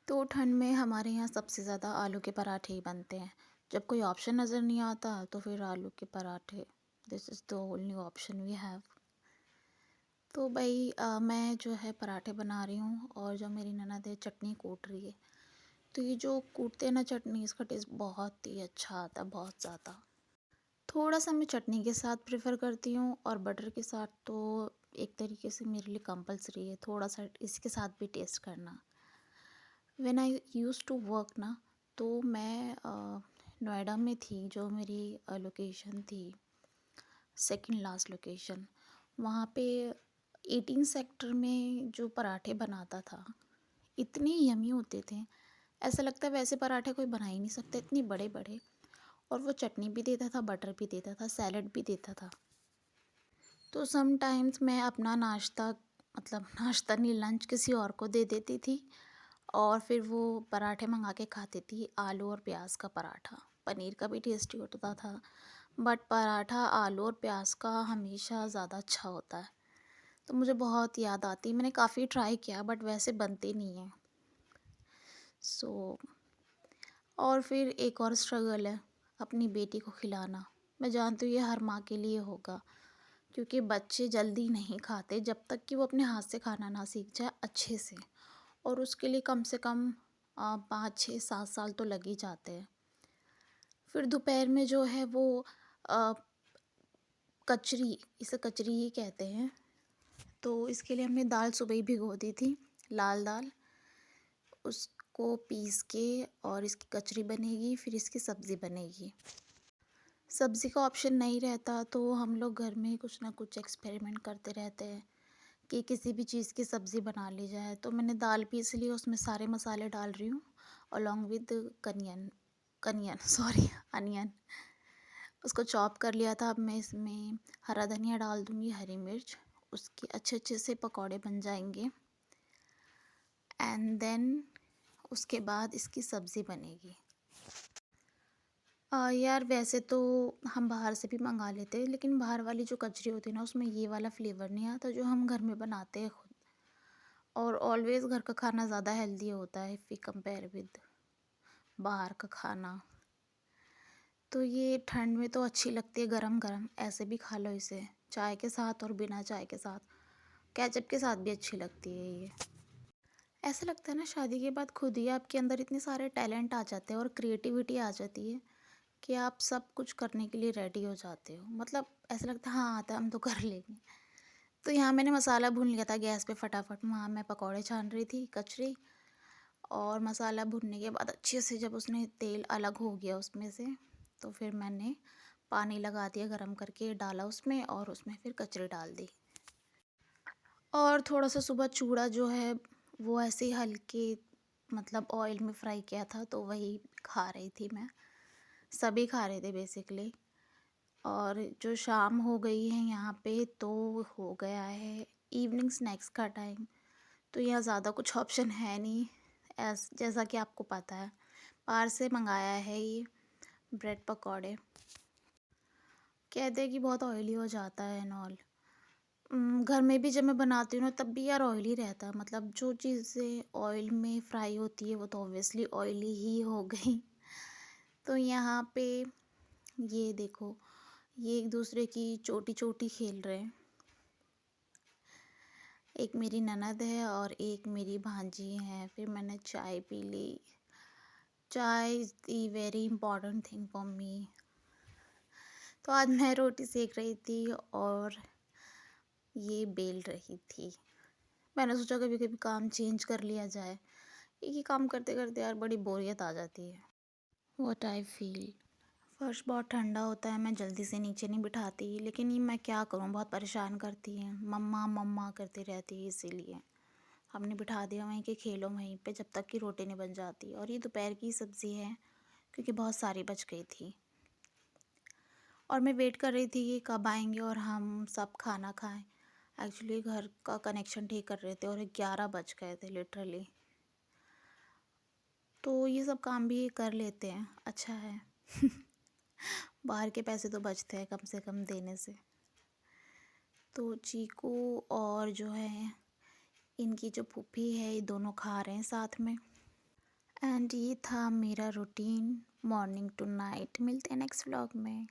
तो ठंड में हमारे यहाँ सबसे ज़्यादा आलू के पराठे ही बनते हैं। जब कोई ऑप्शन नज़र नहीं आता तो फिर आलू के पराठे, this is the only option we have. तो भाई मैं जो है पराठे बना रही हूँ और जो मेरी ननद है चटनी कूट रही है। तो ये जो कूटते हैं ना चटनी, इसका टेस्ट बहुत ही अच्छा आता है, बहुत ज़्यादा। थोड़ा सा मैं चटनी के साथ प्रेफर करती हूँ और बटर के साथ तो एक तरीके से मेरे लिए कंपलसरी है थोड़ा सा इसके साथ भी टेस्ट करना। When I use to work ना, तो मैं नोएडा में थी, जो मेरी लोकेशन थी, सेकंड लास्ट लोकेशन। वहाँ पे 18 सेक्टर में जो पराठे बनाता था, इतने यमी होते थे। ऐसा लगता है वैसे पराठे कोई बना ही नहीं सकता, इतने बड़े बड़े। और वो चटनी भी देता था, बटर भी देता था, सैलड भी देता था। तो समटाइम्स मैं अपना नाश्ता, मतलब नाश्ता नहीं, लंच किसी और को दे देती थी और फिर वो पराठे मंगा के खाती थी। आलू और प्याज का पराठा, पनीर का भी टेस्टी होता था, बट पराठा आलू और प्याज का हमेशा ज़्यादा अच्छा होता है। तो मुझे बहुत याद आती है, मैंने काफ़ी ट्राई किया बट वैसे बनते नहीं हैं। सो और फिर एक और स्ट्रगल है, अपनी बेटी को खिलाना। मैं जानती हूँ ये हर माँ के लिए होगा, क्योंकि बच्चे जल्दी नहीं खाते जब तक कि वो अपने हाथ से खाना ना सीख जाए अच्छे से। और उसके लिए कम से कम 5 6 7 साल तो लग ही जाते हैं। फिर दोपहर में जो है वो अ, कचरी, इसे कचरी ही कहते हैं। तो इसके लिए हमने दाल सुबह ही भिगो दी थी, लाल दाल। उसको पीस के और इसकी कचरी बनेगी, फिर इसकी सब्ज़ी बनेगी। सब्ज़ी का ऑप्शन नहीं रहता तो हम लोग घर में कुछ ना कुछ एक्सपेरिमेंट करते रहते हैं कि किसी भी चीज़ की सब्ज़ी बना ली जाए। तो मैंने दाल पीस ली, उसमें सारे मसाले डाल रही हूँ along with canyon, canyon sorry onion. उसको चॉप कर लिया था। अब मैं इसमें हरा धनिया डाल दूँगी, हरी मिर्च, उसके अच्छे-अच्छे से पकौड़े बन जाएँगे। एंड देन उसके बाद इसकी सब्ज़ी बनेगी। यार वैसे तो हम बाहर से भी मंगा लेते हैं, लेकिन बाहर वाली जो कचरी होती है ना, उसमें ये वाला फ्लेवर नहीं आता जो हम घर में बनाते हैं खुद। और ऑलवेज़ घर का खाना ज़्यादा हेल्दी होता है इफ़ वी कंपेयर विद बाहर का खाना। तो ये ठंड में तो अच्छी लगती है, गरम-गरम ऐसे भी खा लो इसे, चाय के साथ और बिना चाय के साथ, केचप के साथ भी अच्छी लगती है ये। ऐसा लगता है ना, शादी के बाद खुद ही आपके अंदर इतने सारे टैलेंट आ जाते हैं और क्रिएटिविटी आ जाती है कि आप सब कुछ करने के लिए रेडी हो जाते हो। मतलब ऐसा लगता है हाँ, आता है, हम तो कर लेंगे। तो यहाँ मैंने मसाला भून लिया था गैस पे फटाफट, वहाँ मैं पकौड़े छान रही थी, कचरी। और मसाला भुनने के बाद अच्छे से जब उसने तेल अलग हो गया उसमें से, तो फिर मैंने पानी लगा दिया, गरम करके डाला उसमें और उसमें फिर कचरी डाल दी। और थोड़ा-सा सुबह चूड़ा जो है वो ऐसे ही हल्के, मतलब ऑयल में फ्राई किया था, तो वही खा रही थी मैं। सभी खा रहे थे बेसिकली। और जो शाम हो गई है यहाँ पे, तो हो गया है इवनिंग स्नैक्स का टाइम। तो यहाँ ज़्यादा कुछ ऑप्शन है नहीं, ऐस जैसा कि आपको पता है। बाहर से मंगाया है ये ब्रेड पकौड़े। कहते हैं कि बहुत ऑयली हो जाता है एंड ऑल। घर में भी जब मैं बनाती हूँ ना, तब भी यार ऑयली रहता है। मतलब जो चीज़ें ऑयल में फ्राई होती है वो तो ऑब्वियसली ऑयली ही हो गई। तो यहाँ पे ये देखो, ये एक दूसरे की चोटी चोटी खेल रहे हैं। एक मेरी ननद है और एक मेरी भांजी है। फिर मैंने चाय पी ली। चाय is the very important thing for me. तो आज मैं रोटी सेक रही थी और ये बेल रही थी। मैंने सोचा कभी कभी काम चेंज कर लिया जाए। एक ही काम करते करते यार बड़ी बोरियत आ जाती है। व्हाट आई फील, फर्श बहुत ठंडा होता है, मैं जल्दी से नीचे नहीं बिठाती, लेकिन ये मैं क्या करूँ, बहुत परेशान करती है, मम्मा मम्मा करती रहती है, इसीलिए हमने बिठा दिया वहीं के खेलो वहीं पे जब तक कि रोटी नहीं बन जाती। और ये दोपहर की सब्ज़ी है, क्योंकि बहुत सारी बच गई थी। और मैं वेट कर रही थी कि कब आएंगे और हम सब खाना खाएं। एक्चुअली घर का कनेक्शन ठीक कर रहे थे और 11 बज गए थे लिटरली। तो ये सब काम भी कर लेते हैं, अच्छा है। बाहर के पैसे तो बचते हैं कम से कम देने से। तो चीकू और जो है इनकी जो फूफी है, ये दोनों खा रहे हैं साथ में। एंड ये था मेरा रूटीन मॉर्निंग टू नाइट। मिलते हैं नेक्स्ट व्लॉग में।